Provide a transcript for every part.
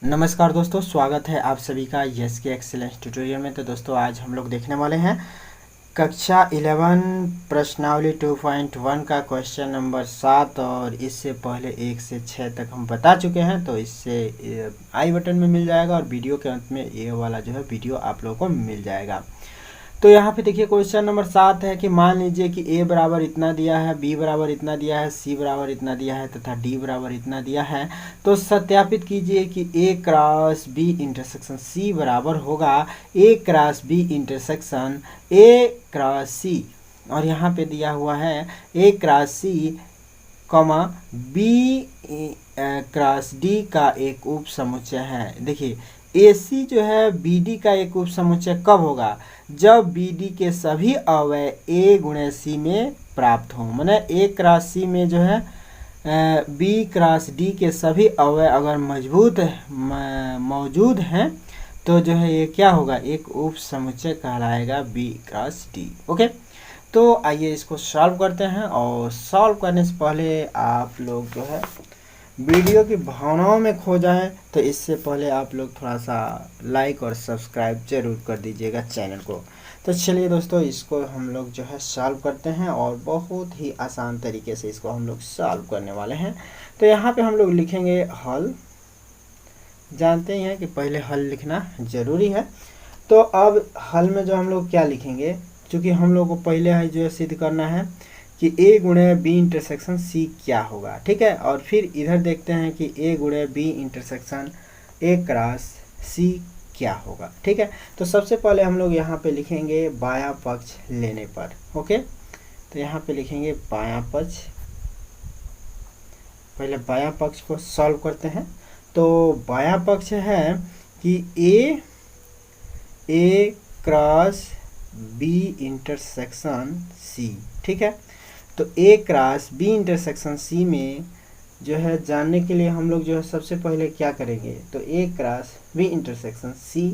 नमस्कार दोस्तों, स्वागत है आप सभी का यस के एक्सीलेंस ट्यूटोरियल में। तो दोस्तों आज हम लोग देखने वाले हैं कक्षा 11 प्रश्नावली 2.1 का क्वेश्चन नंबर 7। और इससे पहले 1 से 6 तक हम बता चुके हैं, तो इससे आई बटन में मिल जाएगा और वीडियो के अंत में ये वाला जो है वीडियो आप लोगों को मिल जाएगा। तो यहाँ पे देखिए क्वेश्चन नंबर 7 है कि मान लीजिए कि ए बराबर इतना दिया है, बी बराबर इतना दिया है, सी बराबर इतना दिया है तथा डी बराबर इतना दिया है। तो सत्यापित कीजिए कि A cross B intersection C बराबर होगा A cross B intersection A cross C. और यहाँ पे दिया हुआ है A cross C comma B cross D का एक उप समुच्चय है। देखिए AC जो है BD का एक उप समुच्चय कब होगा? जब BD के सभी अवयव A गुणे C में प्राप्त हों। माने A क्रॉस C में जो है B क्रॉस D के सभी अवयव अगर मौजूद हैं तो जो है ये क्या होगा? एक उप समुच्चय कहलाएगा B क्रॉस D। ओके, तो आइए इसको सॉल्व करते हैं। और सॉल्व करने से पहले आप लोग जो है वीडियो की भावनाओं में खो जाएं, तो इससे पहले आप लोग थोड़ा सा लाइक और सब्सक्राइब जरूर कर दीजिएगा चैनल को। तो चलिए दोस्तों, इसको हम लोग जो है सॉल्व करते हैं और बहुत ही आसान तरीके से इसको हम लोग सॉल्व करने वाले हैं। तो यहाँ पे हम लोग लिखेंगे हल। जानते ही हैं कि पहले हल लिखना ज़रूरी है। तो अब हल में जो हम लोग क्या लिखेंगे, चूँकि हम लोग को पहले है जो है सिद्ध करना है कि A गुणे बी इंटरसेक्शन C क्या होगा। ठीक है, और फिर इधर देखते हैं कि A गुणे B intersection A cross C क्या होगा। ठीक है, तो सबसे पहले हम लोग यहाँ पे लिखेंगे बायां पक्ष लेने पर। ओके, तो यहाँ पे लिखेंगे बायां पक्ष। पहले बायां पक्ष को सॉल्व करते हैं। तो बायां पक्ष है कि A cross B intersection C। ठीक है, तो A cross B intersection C में जो है जानने के लिए हम लोग जो है सबसे पहले क्या करेंगे, तो A cross B intersection C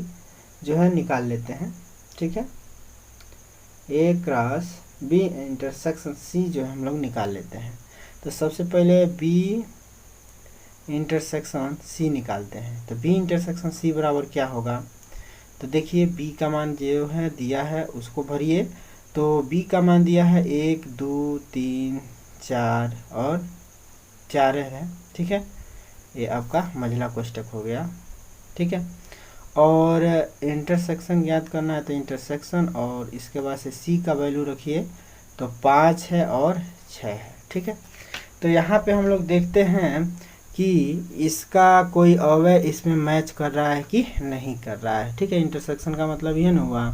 जो है निकाल लेते हैं। ठीक है, A cross B intersection C जो है हम लोग निकाल लेते हैं। तो सबसे पहले B इंटरसेक्शन C निकालते हैं। तो B इंटरसेक्शन C बराबर क्या होगा? तो देखिए B का मान जो है दिया है उसको भरिए। तो B का मान दिया है 1 2 3 4 और 4 है। ठीक है, ये आपका मंझला कोष्टक हो गया। ठीक है, और इंटरसेक्शन ज्ञात करना है, तो इंटरसेक्शन और इसके बाद से C का वैल्यू रखिए। तो 5 है और 6 है। ठीक है, तो यहाँ पे हम लोग देखते हैं कि इसका कोई अवयव इसमें मैच कर रहा है कि नहीं कर रहा है। ठीक है, इंटरसेक्शन का मतलब ये ना हुआ।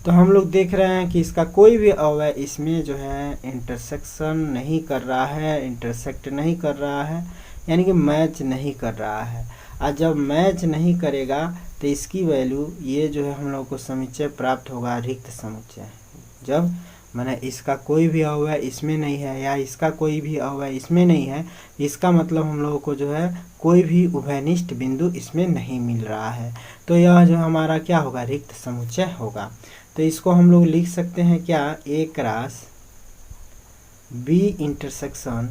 तो हम लोग देख रहे हैं कि इसका कोई भी अवयव इसमें जो है इंटरसेक्शन नहीं कर रहा है, इंटरसेक्ट नहीं कर रहा है, यानी कि मैच नहीं कर रहा है। और जब मैच नहीं करेगा तो इसकी वैल्यू ये जो है हम लोग को समुच्चय प्राप्त होगा रिक्त समुच्चय। जब माने इसका कोई भी अवयव इसमें नहीं है या इसका कोई भी अवयव इसमें नहीं है, इसका मतलब हम लोगों को जो है कोई भी उभयनिष्ठ बिंदु इसमें नहीं मिल रहा है। तो यह जो हमारा क्या होगा? रिक्त समुच्चय होगा। तो इसको हम लोग लिख सकते हैं क्या? A cross B intersection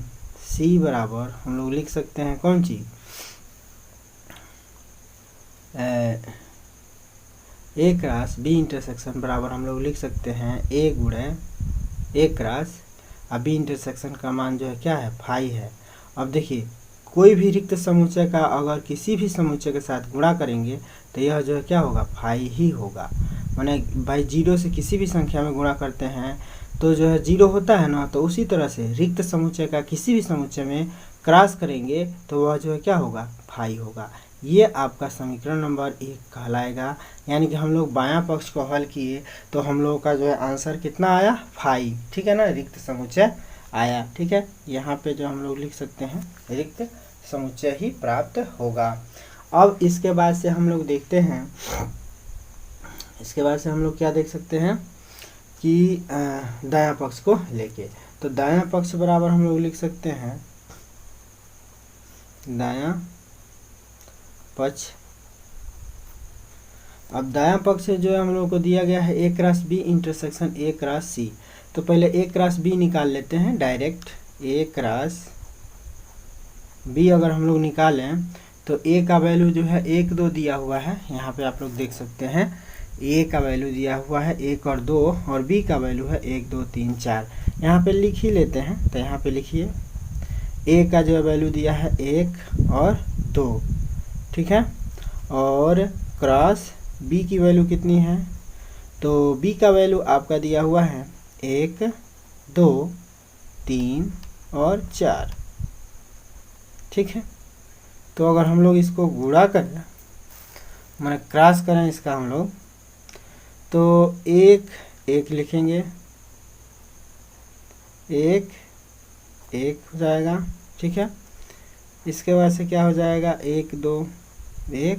C बराबर हम लोग लिख सकते हैं कौन चीज? A क्रॉस बी इंटरसेक्शन बराबर हम लोग लिख सकते हैं A गुणे A क्रॉस अब बी इंटरसेक्शन का मान जो है क्या है? फाई है। अब देखिए कोई भी रिक्त समुच्चय का अगर किसी भी समुच्चय के साथ गुणा करेंगे तो यह जो है क्या होगा? फाई ही होगा। माने भाई 0 से किसी भी संख्या में गुणा करते हैं तो जो है 0 होता है ना, तो उसी तरह से रिक्त समुच्चय का किसी भी समुच्चय में क्रॉस करेंगे तो वह जो है क्या होगा? फाई होगा। ये आपका समीकरण नंबर 1 कहलाएगा। यानी कि हम लोग बायां पक्ष को हल किए तो हम लोगों का जो है आंसर कितना आया? फाई। ठीक है ना, रिक्त समुच्चय आया। ठीक है, यहाँ पे जो हम लोग लिख सकते हैं रिक्त समुच्चय ही प्राप्त होगा। अब इसके बाद से हम लोग देखते हैं, इसके बाद से हम लोग क्या देख सकते हैं कि दायां पक्ष को लेके। तो दायां पक्ष बराबर हम लोग लिख सकते हैं दायां पक्ष। अब दायां पक्ष जो है हम लोग को दिया गया है A cross B intersection A cross C। तो पहले A क्रॉस B निकाल लेते हैं डायरेक्ट। A क्रॉस B अगर हम लोग निकालें तो ए का वैल्यू जो है 1 2 दिया हुआ है, यहाँ पे आप लोग देख सकते हैं ए का वैल्यू दिया हुआ है 1 और 2, और बी का वैल्यू है 1 2 3 4। यहाँ पे लिख ही लेते हैं, तो यहाँ पे लिखिए ए का जो वैल्यू दिया है 1 और 2, ठीक है। और क्रॉस बी की वैल्यू कितनी है, तो बी का वैल्यू आपका दिया हुआ है 1 2 3 और 4, ठीक है। तो अगर हम लोग इसको गुणा करें, माने क्रॉस करें इसका हम लोग, तो 1 1 लिखेंगे, 1 1 हो जाएगा, ठीक है। इसके बाद से क्या हो जाएगा 1 2 1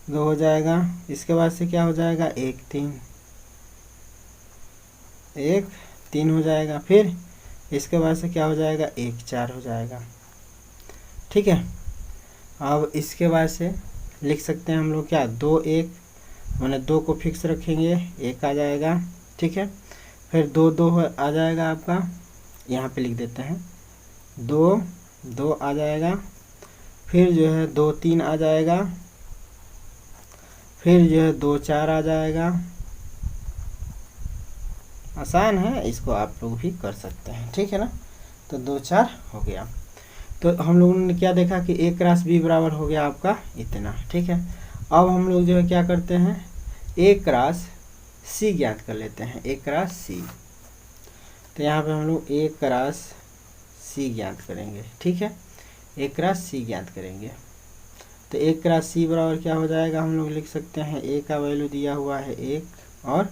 2 हो जाएगा। इसके बाद से क्या हो जाएगा 1 3 1 3 हो जाएगा। फिर इसके बाद से क्या हो जाएगा 1 4 हो जाएगा, ठीक है। अब इसके बाद से लिख सकते हैं हम लोग क्या 2 1, मैंने 2 को फिक्स रखेंगे 1 आ जाएगा, ठीक है। फिर 2 2 आ जाएगा आपका, यहाँ पे लिख देते हैं 2 2 आ जाएगा। फिर जो है 2 3 आ जाएगा। फिर जो है 2 4 आ जाएगा। आसान है, इसको आप लोग भी कर सकते हैं, ठीक है ना। तो 2 4 हो गया। तो हम लोगों ने क्या देखा कि ए क्रॉस बी बराबर हो गया आपका इतना, ठीक है। अब हम लोग जो है क्या करते हैं, ए क्रॉस सी ज्ञात कर लेते हैं, ए क्रॉस सी। तो यहाँ पे हम लोग ए क्रॉस सी ज्ञात करेंगे, ठीक है। ए क्रॉस सी ज्ञात करेंगे, तो ए क्रॉस सी बराबर क्या हो जाएगा, हम लोग लिख सकते हैं ए का वैल्यू दिया हुआ है 1 और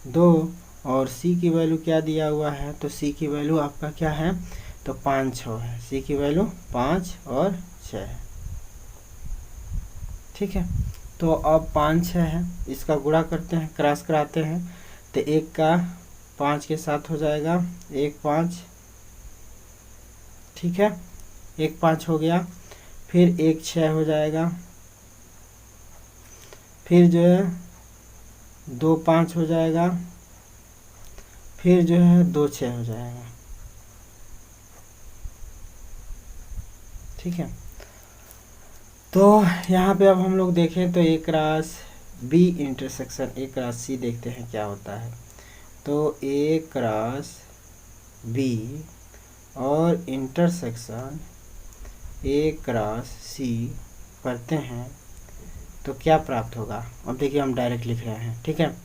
2, और सी की वैल्यू क्या दिया हुआ है, तो सी की वैल्यू आपका क्या है, तो 5 6 है। सी की वैल्यू 5 और 6 है, ठीक है। तो अब 5 6 है, इसका गुणा करते हैं, क्रॉस कराते हैं, तो 1 का 5 के साथ हो जाएगा 1 5, ठीक है। 1 5 हो गया। फिर 1 6 हो जाएगा। फिर जो है 2 5 हो जाएगा। फिर जो है 2 6 हो जाएगा, ठीक है। तो यहाँ पे अब हम लोग देखें तो A cross B intersection A cross C देखते हैं क्या होता है। तो ए क्रॉस बी और इंटरसेक्शन ए क्रॉस सी करते हैं तो क्या प्राप्त होगा। अब देखिए हम डायरेक्ट लिख रहे हैं, ठीक है।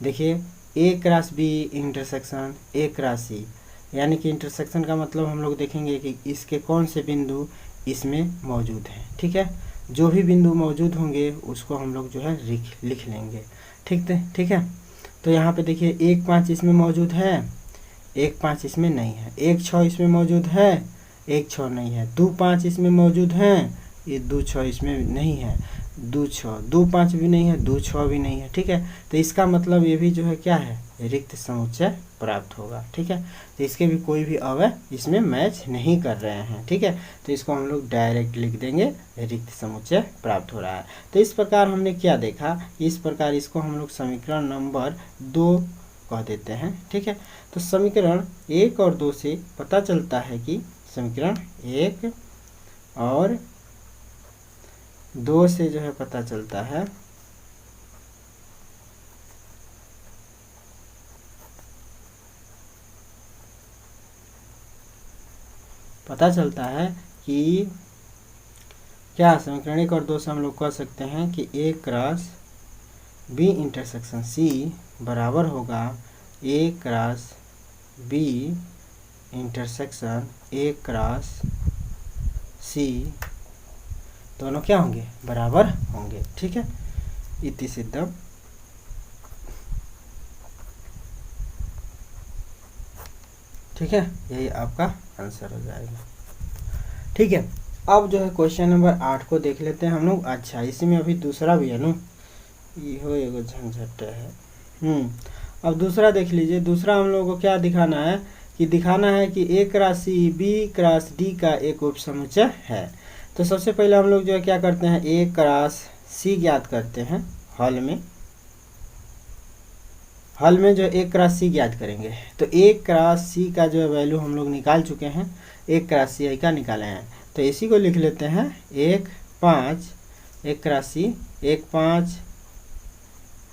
देखिए A cross B intersection A cross C, यानी कि इंटरसेक्शन का मतलब हम लोग देखेंगे कि इसके कौन से बिंदु इसमें मौजूद हैं, ठीक है। जो भी बिंदु मौजूद होंगे उसको हम लोग जो है लिख लेंगे, ठीक है। तो यहाँ पे देखिए 1 5 इसमें मौजूद है, 1 5 इसमें नहीं है। 1 6 इसमें मौजूद है, 1 6 नहीं है। 2 5 इसमें मौजूद है, ये 2 6 इसमें नहीं है। 2 6 2 5 भी नहीं है, 2 6 भी नहीं है, ठीक है। तो इसका मतलब ये भी जो है क्या है, रिक्त समुच्चय प्राप्त होगा, ठीक है। तो इसके भी कोई भी अवयव इसमें मैच नहीं कर रहे हैं, ठीक है। तो इसको हम लोग डायरेक्ट लिख देंगे, रिक्त समुच्चय प्राप्त हो रहा है। तो इस प्रकार हमने क्या देखा, इस प्रकार इसको हम लोग समीकरण नंबर 2 कह देते हैं, ठीक है। तो समीकरण 1 और 2 से पता चलता है कि समीकरण 1 और 2 से जो है पता चलता है कि क्या समीकरण 1 और 2 से हम लोग कह सकते हैं कि A cross B intersection C बराबर होगा A cross B intersection A cross C, दोनों क्या होंगे, बराबर होंगे, ठीक है। इति सिद्धम। ठीक है, यही आपका आंसर हो जाएगा, ठीक है। अब जो है क्वेश्चन नंबर 8 को देख लेते हैं हम लोग। अच्छा, इसी में अभी दूसरा भी है ना, ये एगो झंझट है। अब दूसरा देख लीजिए। दूसरा हम लोगों को क्या दिखाना है कि A cross C B cross D का एक उपसमुच्चय है। तो सबसे पहले हम लोग जो है क्या करते हैं, ए क्रॉस सी ज्ञात करते हैं। हल में जो ए क्रॉस सी ज्ञात करेंगे। तो ए क्रॉस सी का जो है वैल्यू हम लोग निकाल चुके हैं, ए क्रॉस सी का निकाले हैं। तो इसी को लिख लेते हैं 1 5 1 राशि 1 5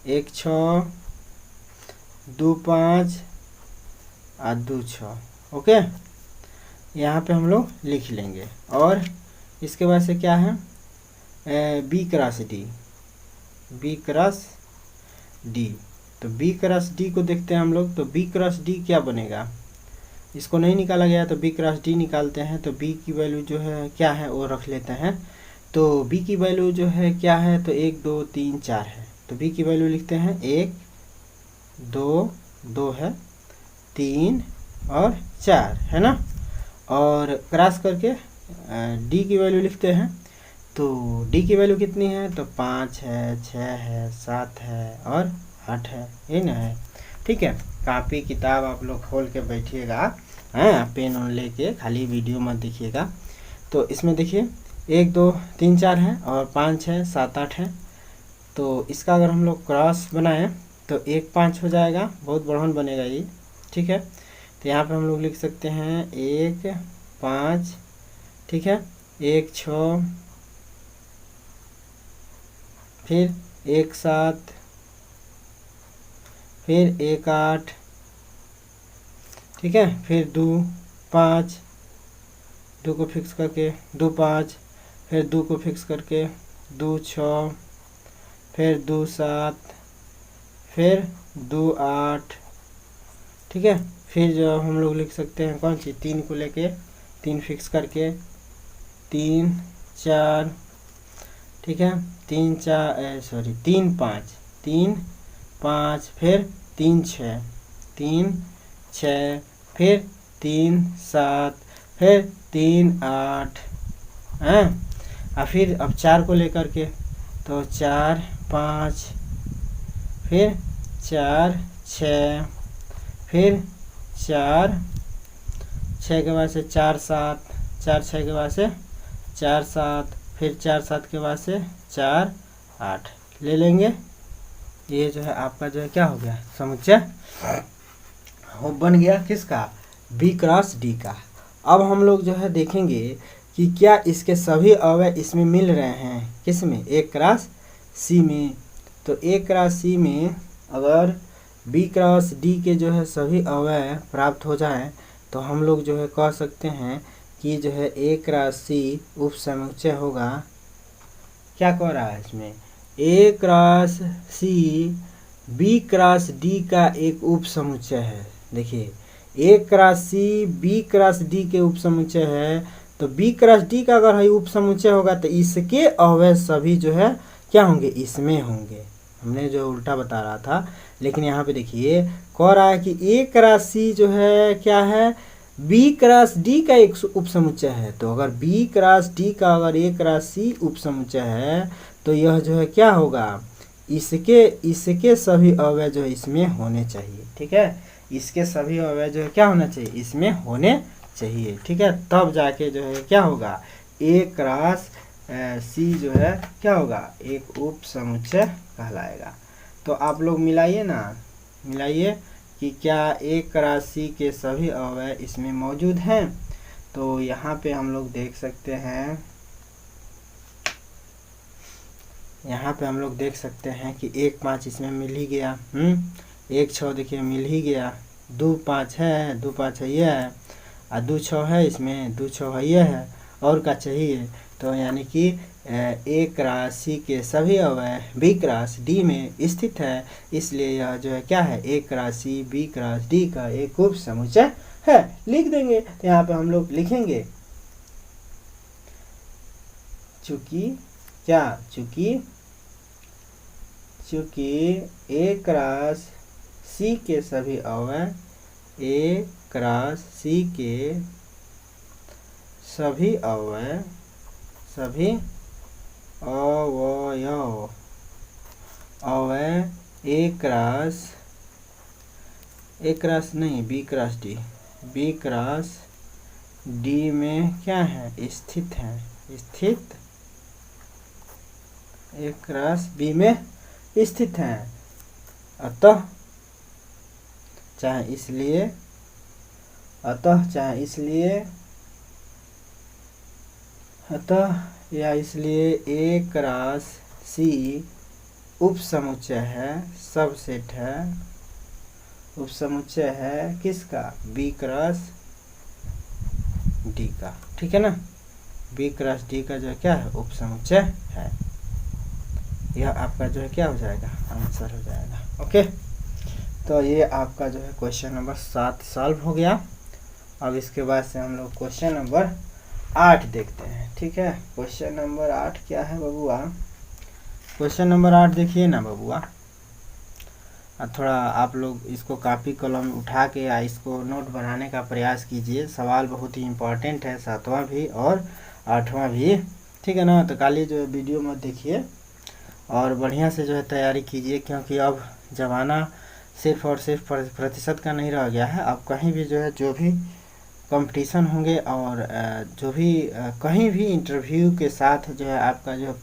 1 6 2 5 और 2 6। ओके, यहाँ पे हम लोग लिख लेंगे। और इसके बाद से क्या है, B cross D, B cross D. तो बी क्रॉस डी को देखते हैं हम लोग। तो बी क्रॉस डी क्या बनेगा, इसको नहीं निकाला गया तो बी क्रॉस डी निकालते हैं। तो बी की वैल्यू जो है क्या है वो रख लेते हैं। तो बी की वैल्यू जो है क्या है, तो 1 2 3 4 है। तो बी की वैल्यू लिखते हैं 1 2 2 है, 3 और 4 है ना। और क्रॉस करके डी की वैल्यू लिखते हैं। तो डी की वैल्यू कितनी है, तो 5 है, 6 है, 7 है और 8 है, ये ना है। ठीक है, कापी किताब आप लोग खोल के बैठिएगा, हाँ, पेन ऑन लेके, खाली वीडियो मत देखिएगा। तो इसमें देखिए 1 2 3 4 है और 5 है, 7 8 है। तो इसका अगर हम लोग क्रॉस बनाएं तो 1 5 हो जाएगा, बहुत बढ़िया बनेगा ये। ठीक है, तो यहाँ पे हम लोग लिख सकते हैं 1 5, ठीक है, 1 6, फिर 1 7, फिर 1 8, ठीक है, फिर 2 5, 2 को फिक्स करके 2 5, फिर 2 को फिक्स करके 2 6, फिर 2 7, फिर 2 8, ठीक है। फिर जो हम लोग लिख सकते हैं कौन सी, 3 को लेके 3 फिक्स करके 3 4, ठीक है, 3 5, 3 5, फिर 3 6, 3 6, फिर 3 7, फिर 3 8 हैं। और फिर अब 4 को लेकर के तो 4 5, फिर 4 6, फिर 4 6 के बाद से 4 7, 4 6 के बाद से 4 7, फिर 4 7 के बाद से 4 8 ले लेंगे। ये जो है आपका जो है क्या हो गया, समुच्चय हो बन गया किसका, बी क्रॉस डी का। अब हम लोग जो है देखेंगे कि क्या इसके सभी अवयव इसमें मिल रहे हैं, किस में, ए क्रॉस सी में। तो ए क्रॉस सी में अगर बी क्रॉस डी के जो है सभी अवयव प्राप्त हो जाएं तो हम लोग जो है कह सकते हैं कि जो है ए क्रॉस सी उप समुच्चय होगा। क्या कह रहा है इसमें, A cross C B cross D का एक उप समुच्चय है। देखिए A cross C B cross D के उप समुच्चय है। तो बी क्रॉस डी का अगर उप समुच्चय होगा तो इसके अवयव सभी जो है क्या होंगे, इसमें होंगे। हमने जो उल्टा बता रहा था, लेकिन यहाँ पे देखिए कह रहा है कि ए क्रॉस सी जो है क्या है, बी क्रॉस डी का एक उप समुच्चय है। तो अगर बी क्रॉस डी का अगर ए क्रॉस सी उप समुच्चय है तो यह जो है क्या होगा, इसके सभी अवयव जो है इसमें होने चाहिए। ठीक है, इसके सभी अवयव जो है क्या होना चाहिए, इसमें होने चाहिए। ठीक है, तब जाके जो है क्या होगा, ए क्रॉस सी जो है क्या होगा, एक उप समुच्चय कहलाएगा। तो आप लोग मिलाइए ना, मिलाइए कि क्या ए क्रॉस सी के सभी अवयव इसमें मौजूद हैं। तो यहाँ पे हम लोग देख सकते हैं, यहाँ पे हम लोग देख सकते हैं कि 1 5 इसमें मिल ही गया, 1 6 देखिए मिल ही गया, 2 5 है, 2 5 है ये है, और 2 6 है, इसमें 2 6 है ये है, और क्या चाहिए। तो यानी कि ए क्रॉस सी के सभी अवयव बी क्रॉस डी में स्थित है, इसलिए यह जो है क्या है, A cross C B cross D का एक उप समुच्चय है। लिख देंगे, तो यहाँ पे हम लोग लिखेंगे चूंकि क्या, चूंकि ए क्रॉस सी के सभी अवयव, ए क्रॉस सी के सभी अवयव, सभी अवयव ए क्रॉस नहीं, B cross D, B cross D में क्या है, स्थित है, स्थित ए क्रॉस बी में स्थित है। अतः चाहे इसलिए अतः यह इसलिए ए क्रॉस सी उप समुच्चय है, सबसेट है, उप समुच्चय है किसका? बी क्रॉस डी का, ठीक है ना। बी क्रॉस डी का जो है क्या है? उप समुच्चय है। यह आपका जो है क्या हो जाएगा? आंसर हो जाएगा। ओके, तो ये आपका जो है क्वेश्चन नंबर 7 सॉल्व हो गया। अब इसके बाद से हम लोग क्वेश्चन नंबर 8 देखते हैं, ठीक है। क्वेश्चन नंबर 8 क्या है बबुआ? क्वेश्चन नंबर 8 देखिए ना बबुआ, थोड़ा आप लोग इसको कापी कलम उठा के या इसको नोट बनाने का प्रयास कीजिए। सवाल बहुत ही इम्पोर्टेंट है, 7वां भी और 8वां भी, ठीक है ना। तो खाली जो है वीडियो मत देखिए और बढ़िया से जो है तैयारी कीजिए, क्योंकि अब ज़माना सिर्फ और सिर्फ प्रतिशत का नहीं रह गया है। अब कहीं भी जो है जो भी कंपटीशन होंगे और जो भी कहीं भी इंटरव्यू के साथ जो है आपका जो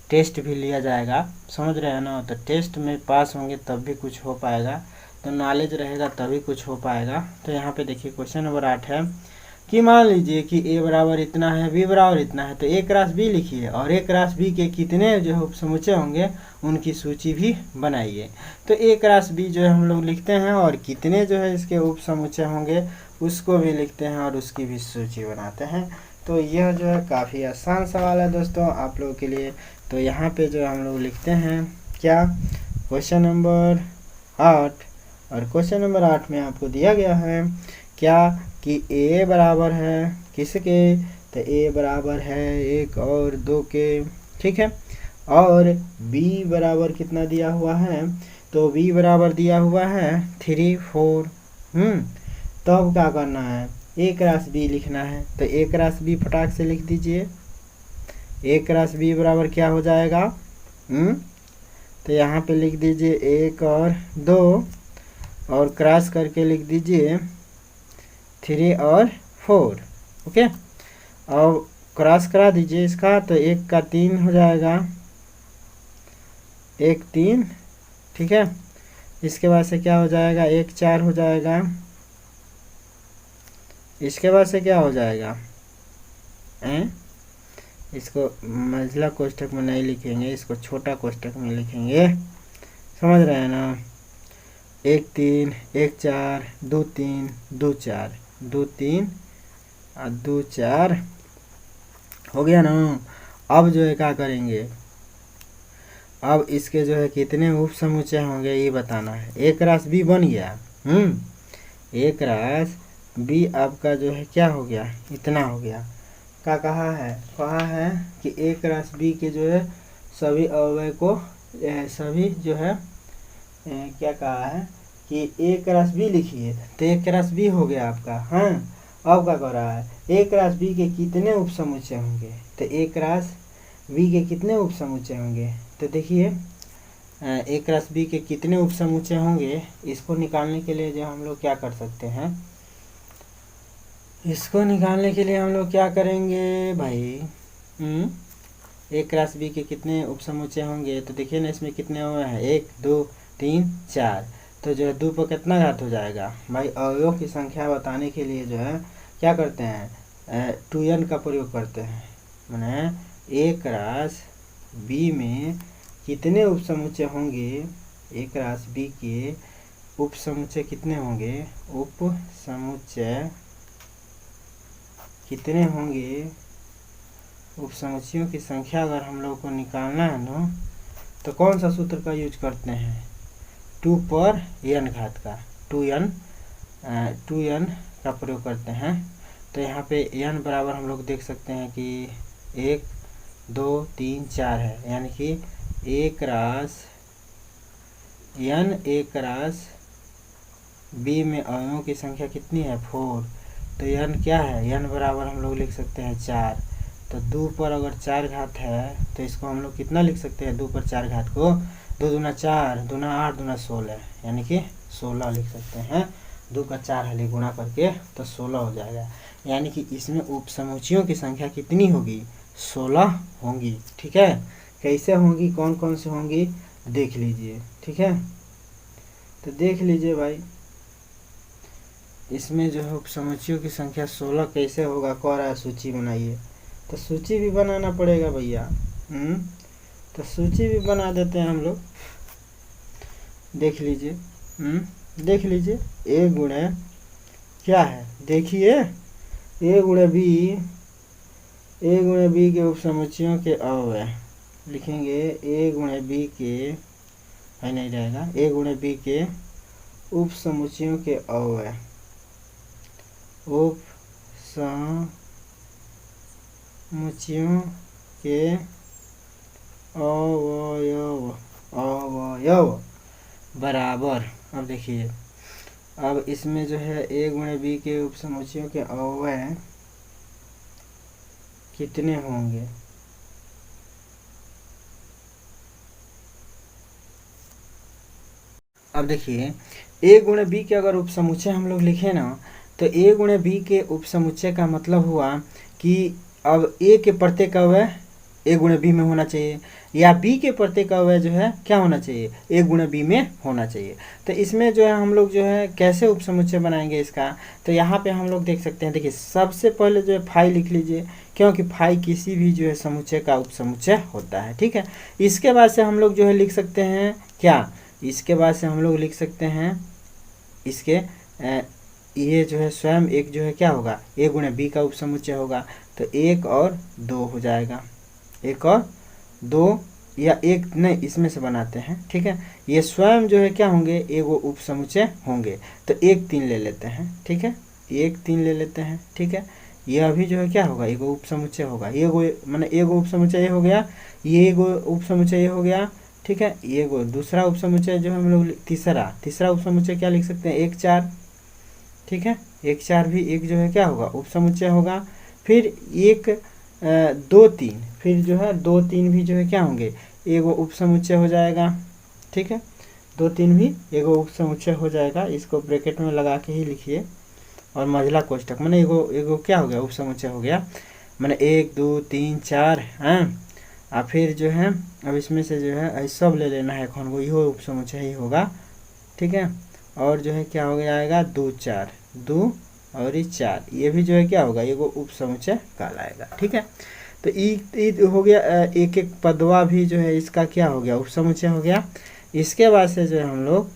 टेस्ट भी लिया जाएगा, समझ रहे हैं ना। तो टेस्ट में पास होंगे तब भी कुछ हो पाएगा, तो नॉलेज रहेगा तभी कुछ हो पाएगा। तो यहाँ पे देखिए क्वेश्चन नंबर 8 है कि मान लीजिए कि ए बराबर इतना है, बी बराबर इतना है, तो ए क्रॉस बी लिखिए और ए क्रॉस बी के कितने जो है उपसमुच्चय होंगे उनकी सूची भी बनाइए। तो ए क्रॉस बी जो है हम लोग लिखते हैं और कितने जो है इसके उपसमुच्चय होंगे उसको भी लिखते हैं और उसकी भी सूची बनाते हैं। तो यह जो है काफ़ी आसान सवाल है दोस्तों आप लोगों के लिए। तो यहाँ पे जो हम लोग लिखते हैं क्या? क्वेश्चन नंबर 8, और क्वेश्चन नंबर 8 में आपको दिया गया है क्या कि ए बराबर है किसके? तो ए बराबर है 1 और 2 के, ठीक है। और बी बराबर कितना दिया हुआ है? तो बी बराबर दिया हुआ है 3, 4। तो अब क्या करना है? ए क्रॉस बी लिखना है। तो ए क्रॉस बी फटाक से लिख दीजिए। ए क्रॉस बी बराबर क्या हो जाएगा? तो यहाँ पे लिख दीजिए 1 और 2 और क्रॉस करके लिख दीजिए 3 और 4। ओके, अब क्रॉस करा दीजिए इसका, तो 1 का 3 हो जाएगा, 1 3, ठीक है। इसके बाद से क्या हो जाएगा? 1 4 हो जाएगा। इसके बाद से क्या हो जाएगा? इसको मंझला कोष्ठक में नहीं लिखेंगे, इसको छोटा कोष्ठक में लिखेंगे, समझ रहे हैं ना। 1 3 1 4 2 3 2 4 2 3 और 2 4 हो गया ना। अब जो है क्या करेंगे? अब इसके जो है कितने उप समुच्चय होंगे ये बताना है। ए क्रॉस बी बन गया। ए क्रॉस बी आपका जो है क्या हो गया? इतना हो गया। क्या कहा है कि ए क्रॉस बी के जो है सभी अवयव को सभी जो है क्या कहा है कि ए क्रॉस बी लिखिए। तो ए क्रॉस बी हो गया आपका। हाँ, अब क्या कर रहा है? ए क्रॉस बी के कितने उप समुच्चय होंगे? तो ए क्रॉस बी के कितने उप समुच्चय होंगे? तो देखिए ए क्रॉस बी के कितने उप समुच्चय होंगे इसको निकालने के लिए जो हम लोग क्या कर सकते हैं, इसको निकालने के लिए हम लोग क्या करेंगे भाई? ए क्रॉस बी के कितने उप समुच्चय होंगे? तो देखिए ना इसमें कितने हुए हैं? 1 2 3 4। तो जो है 2 पर कितना घात हो जाएगा भाई? अवयवों की संख्या बताने के लिए जो है क्या करते हैं? 2n का प्रयोग करते हैं। माने ए क्रॉस बी में कितने उप समुच्चय होंगे? ए क्रॉस बी के उप समुच्चय कितने होंगे? उप समुच्चय कितने होंगे? उप समुच्चयों की संख्या अगर हम लोग को निकालना है ना, तो कौन सा सूत्र का यूज करते हैं? 2 पर n घात का 2n का प्रयोग करते हैं। तो यहाँ पे n बराबर हम लोग देख सकते हैं कि 1 2 3 4 है, यानी कि ए क्रॉस बी में अवयवों की संख्या कितनी है? 4। तो n क्या है? n बराबर हम लोग लिख सकते हैं 4। तो 2 पर अगर 4 घात है तो इसको हम लोग कितना लिख सकते हैं? 2 पर 4 घात को 2 दूना 4 दूना 8 दूना 16, यानी कि 16 लिख सकते हैं। 2 का 4 हली गुणा करके तो 16 हो जाएगा। यानी कि इसमें उप समुच्चयों की संख्या कितनी होगी? 16 होंगी, ठीक है। कैसे होंगी, कौन कौन से होंगी देख लीजिए, ठीक है। तो देख लीजिए भाई, इसमें जो है उपसमुच्चयों की संख्या 16 कैसे होगा? कह रहा है सूची बनाइए। तो सूची भी बनाना पड़ेगा भैया। तो सूची भी बना देते हैं हम लोग। देख लीजिए, देख लीजिए, ए गुणे क्या है, देखिए, ए गुणे बी, ए गुणे बी के उपसमुच्चयों के अव्यय लिखेंगे। ए गुणे बी के है नहीं रहेगा, ए गुणे बी के उपसमुच्चयों के अव्यय, उपसमुच्चयों के अवयव, अवयव बराबर। अब देखिए, अब इसमें जो है ए गुणे बी के उपसमुच्चयों के अव्यय कितने होंगे। अब देखिए, ए गुणे बी के अगर उपसमुच्चय हम लोग लिखे ना, तो ए गुणे बी के उपसमुच्चय का मतलब हुआ कि अब ए के प्रत्येक अव्यय ए गुणे बी में होना चाहिए, या बी के प्रत्येक अव्यय जो है क्या होना चाहिए, ए गुणे बी में होना चाहिए। तो इसमें जो है हम लोग जो है कैसे उपसमुच्चय बनाएंगे इसका, तो यहाँ पे हम लोग देख सकते हैं। देखिए, सबसे पहले जो है फाई लिख लीजिए, क्योंकि फाई किसी भी जो है समुच्चय का उपसमुच्चय होता है। ठीक है, इसके बाद से हम लोग जो है लिख सकते हैं क्या, इसके बाद से हम लोग लिख सकते हैं इसके ये जो है स्वयं एक जो है क्या होगा, ए गुणे बी का उपसमुच्चय होगा। तो 1 और 2 हो जाएगा, 1 और 2, या एक नहीं, इसमें से बनाते हैं। ठीक है, ये स्वयं जो है क्या होंगे, एगो उपसमुच्चय होंगे। तो 1 3 ले लेते हैं। ठीक है, 1 3 ले लेते हैं। ठीक है, यह भी जो है क्या होगा, एगो उपसमुच्चय होगा। एगो माने एगो उपसमुच्चय ये हो गया, ये एगो उपसमुच्चय ये हो गया। ठीक है, ये गो दूसरा उपसमुच्चय जो हम लोग तीसरा उपसमुच्चय क्या लिख सकते हैं, 1 4। ठीक है, 1 4 भी एक जो है क्या होगा, उपसमुच्चय होगा। फिर 1 2 3, फिर जो है 2 3 भी जो है क्या होंगे, एगो उपसमुच्चय हो जाएगा। ठीक है, 2 3 भी एगो उपसमुच्चय हो जाएगा। इसको ब्रैकेट में लगा के ही लिखिए, और मझला कोष्ठक मैंने एगो क्या हो गया, उपसमुच्चय हो गया। मैंने 1 2 3 4 हैं। और फिर जो है अब इसमें से जो है सब ले लेना है, कौन को यो उपसमुच्चय ही होगा। ठीक है, और जो है क्या हो जाएगा, 2 4 2 और ये 4, ये भी जो है क्या होगा, ये वो उपसमुच्चय कहलाएगा। ठीक है, तो ई हो गया, एक एक पदवा भी जो है इसका क्या हो गया, उपसमुच्चय हो गया। इसके बाद से जो है हम लोग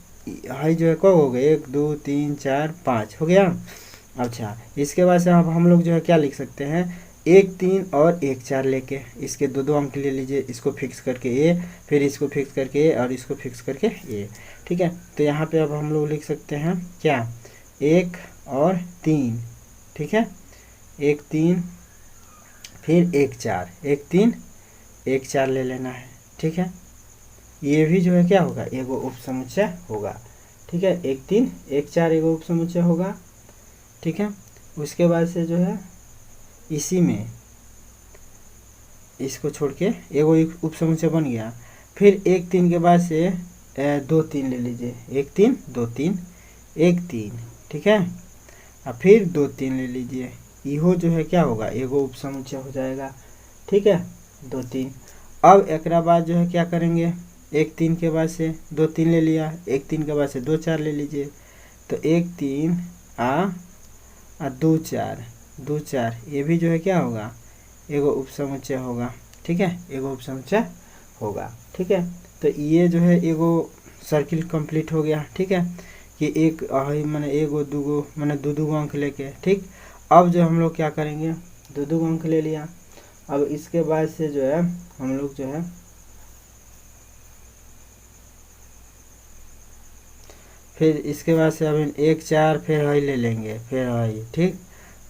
हाई जो है कब हो गए, 1 2 3 4 5 हो गया। अच्छा, इसके बाद से अब हम लोग जो है क्या लिख सकते हैं, 1 3 और 1 4 लेके इसके दो अंक ले लीजिए, इसको फिक्स करके ए, फिर इसको फिक्स करके ए, और इसको फिक्स करके ए। ठीक है, तो यहाँ पे अब हम लोग लिख सकते हैं क्या, 1 और 3। ठीक है, 1 3 फिर 1 4, 1 3 1 4 ले लेना है। ठीक है, ये भी जो है क्या होगा, एगो उपसमुच्चय होगा। ठीक है, 1 3 1 4 एगो उपसमुच्चय होगा। ठीक है, उसके बाद से जो है इसी में इसको छोड़ के एगो उपसमुच्चय बन गया। फिर 1 3 के बाद से 2 3 ले लीजिए, 1 3 2 3 1 3। ठीक है, और फिर 2 3 ले लीजिए, इहो जो है क्या होगा, एगो उपसमुच्चय हो जाएगा। ठीक है, 2 3। अब एक बाद जो है क्या करेंगे, 1 3 के बाद से 2 3 ले लिया, 1 3 के बाद से 2 4 ले लीजिए। तो 1 3 आ 2 4 2 4, ये भी जो है क्या होगा, एगो उपसमुच्चय होगा। ठीक है, एगो उपसमुच्चय होगा। ठीक है, तो ये जो है एगो सर्किल कंप्लीट हो गया। ठीक है, कि एक मैंने एगो दूगो मैंने दो अंक लेके। ठीक, अब जो हम लोग क्या करेंगे, दो अंक ले लिया। अब इसके बाद से जो है हम लोग जो है फिर इसके बाद से अब 1 4 फिर हाई ले लेंगे, फिर हाई। ठीक,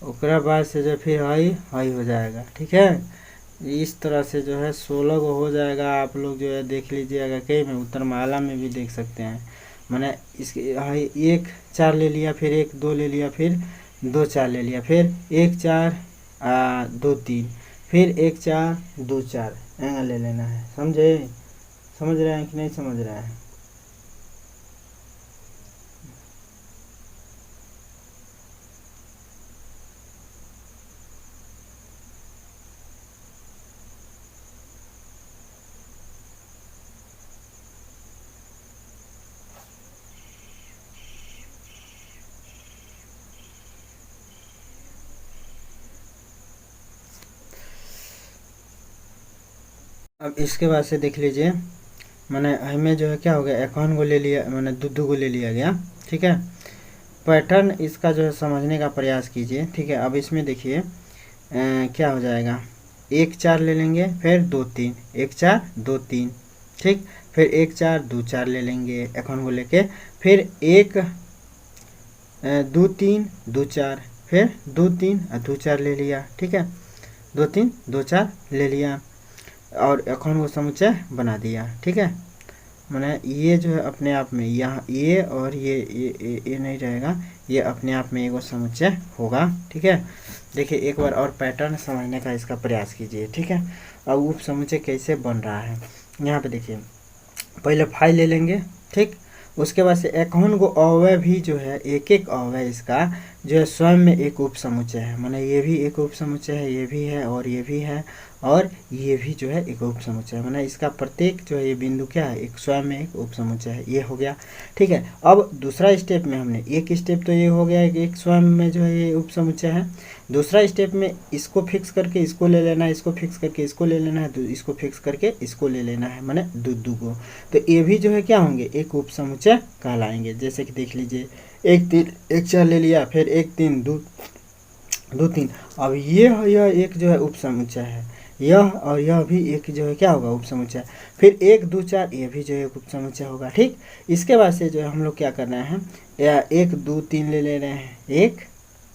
उसके बाद से जो फिर हाई हाई हो जाएगा। ठीक है, इस तरह से जो है 16 को हो जाएगा। आप लोग जो है देख लीजिएगा, कहीं में उत्तरमाला में भी देख सकते हैं। मैंने इसके हाई 1 4 ले लिया, फिर 1 2 ले लिया, फिर 2 4 ले लिया, फिर 1 4 2 3, फिर 1 4 2 4 ऐसा ले लेना है। समझे, समझ रहे हैं कि नहीं समझ रहे हैं। अब इसके बाद से देख लीजिए, मैंने हमें जो है क्या हो गया, इक्यावन को ले लिया, मैंने दो को ले लिया गया। ठीक है, पैटर्न इसका जो है समझने का प्रयास कीजिए। ठीक है, अब इसमें देखिए क्या हो जाएगा, 1 4 ले लेंगे, फिर 2 3, 1 4 2 3। ठीक, फिर 1 4 2 4 ले लेंगे इक्यावन को लेके, फिर 1 2 3 2 4, फिर 2 3 2 4 ले लिया। ठीक है, 2 3 2 4 ले लिया और इक्यावन को समुच्चय बना दिया। ठीक है, मैंने ये जो है अपने आप में यहाँ ये और ये नहीं रहेगा, ये अपने आप में एगो समुच्चय होगा। ठीक है, देखिए एक बार और पैटर्न समझने का इसका प्रयास कीजिए। ठीक है, अब उप समुच्चय कैसे बन रहा है, यहाँ पे देखिए, पहले 5 ले लेंगे। ठीक, उसके बाद से इक्यावन को अवयव भी जो है, एक एक अवयव इसका जो है स्वयं में एक उप समुच्चय है, माने ये भी एक उप समुच्चय है, ये भी है और ये भी है और ये भी जो है एक उप समुच्चय है, माने इसका प्रत्येक जो है ये बिंदु क्या है, एक स्वयं में एक उप समुच्चय है। ये हो गया। ठीक है, अब दूसरा स्टेप में हमने एक स्टेप तो ये हो गया कि एक स्वयं में जो है ये उप समुच्चय है। दूसरा स्टेप में इसको फिक्स करके इसको ले लेना है, इसको फिक्स करके इसको ले लेना है, इसको फिक्स करके इसको ले लेना है, माने दो को। तो ये भी जो है क्या होंगे, एक उप समुच्चय कहलाएंगे। जैसे कि देख लीजिए, 1 3 1 4 ले लिया, फिर 1 3 2 2 3। अब यह एक जो है उप समुच्चय है, यह और यह भी एक जो है क्या होगा, उप समुच्चय। फिर 1 2 4 ये भी जो है उप समुच्चय होगा। ठीक, इसके बाद से जो है हम लोग क्या करना है, या 1 2 3 ले रहे हैं, एक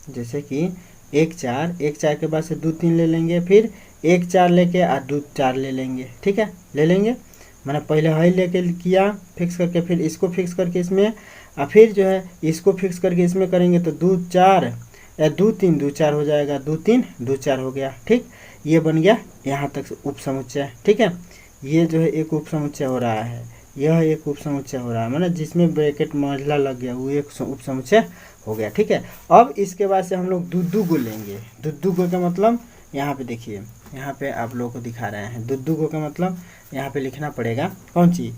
जैसे कि 1 4 के बाद से 2 3 ले लेंगे, फिर 1 4 लेके और 2 4 ले लेंगे। ठीक है, ले लेंगे, मैंने पहले हाई लेके किया फिक्स करके, फिर इसको फिक्स करके इसमें, और फिर जो है इसको फिक्स करके इसमें करेंगे तो 2 4 या 2 3 2 4 हो जाएगा, 2 3 2 4 हो गया। ठीक, ये बन गया यहाँ तक उप समुच्चय। ठीक है, ये जो है एक उप समुच्चय हो रहा है, यह एक उप समुच्चय हो रहा है, मतलब जिसमें ब्रैकेट महिला लग गया वो एक उप समुच्चय हो गया। ठीक है, अब इसके बाद से हम लोग दो को लेंगे। दो का मतलब यहाँ पे देखिए, यहाँ पे आप लोगों को दिखा रहे हैं, दो का मतलब यहाँ पे लिखना पड़ेगा कौन चीज़,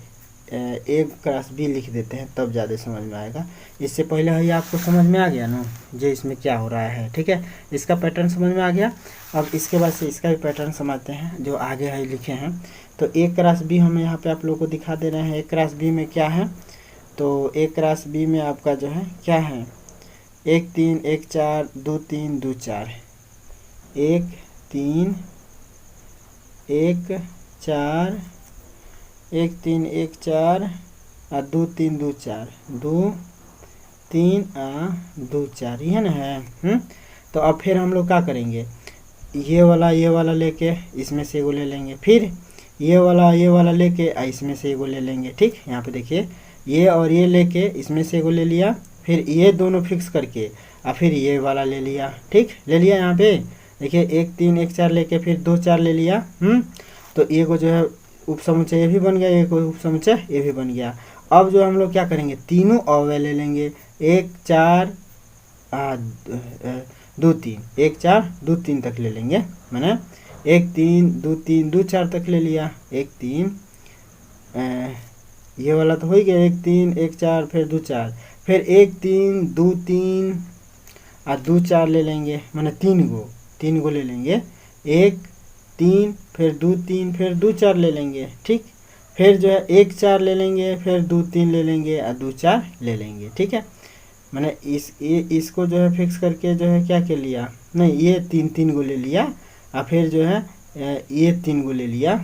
A क्रॉस B लिख देते हैं तब ज़्यादा समझ में आएगा। इससे पहले ही आपको समझ में आ गया ना जो इसमें क्या हो रहा है। ठीक है, इसका पैटर्न समझ में आ गया। अब इसके बाद से इसका भी पैटर्न समझते हैं जो आगे है लिखे हैं। तो A क्रॉस B हम यहाँ पे आप लोगों को दिखा दे रहे हैं। A क्रॉस B में क्या है, तो A क्रॉस B में आपका जो है क्या है, 1 3 1 4 2 3 2 4, 1 3 1 4 1 3 1 4 और 2 3 2 4, 2 3 2 4, ये ना है। तो अब फिर हम लोग क्या करेंगे, ये वाला लेके इसमें से एगो ले लेंगे, फिर ये वाला लेके इसमें से एगो ले लेंगे। ठीक, यहाँ पे देखिए, ये और ये लेके इसमें से एगो ले लिया, फिर ये दोनों फिक्स करके और फिर ये वाला ले लिया। ठीक, ले लिया, यहाँ पे देखिए 1 3 1 4 लेके फिर 2 4 ले लिया। तो ये को जो है उप समुच्चय ये भी बन गया, एक उप समुच्चय ये भी बन गया। अब जो हम लोग क्या करेंगे, तीनों अवयव ले लेंगे, 1 4 2 3, 1 4 2 3 तक ले लेंगे, मैंने 1 3 2 3 2 4 तक ले लिया, 1 3 ये वाला तो हो ही गया, 1 3 1 4 फिर 2 4, फिर 1 3 2 3 और 2 4 ले लेंगे, मैंने 3 गो ले लेंगे, 1 3 फिर 2 3 फिर 2 4 ले लेंगे। ठीक, फिर जो है 1 4 ले लेंगे, फिर 2 3 ले लेंगे और 2 4 ले लेंगे। ठीक है, मैंने इसको जो है फिक्स करके जो है क्या कर लिया, नहीं ये 3 गो ले लिया और फिर जो है ये 3 गो ले लिया।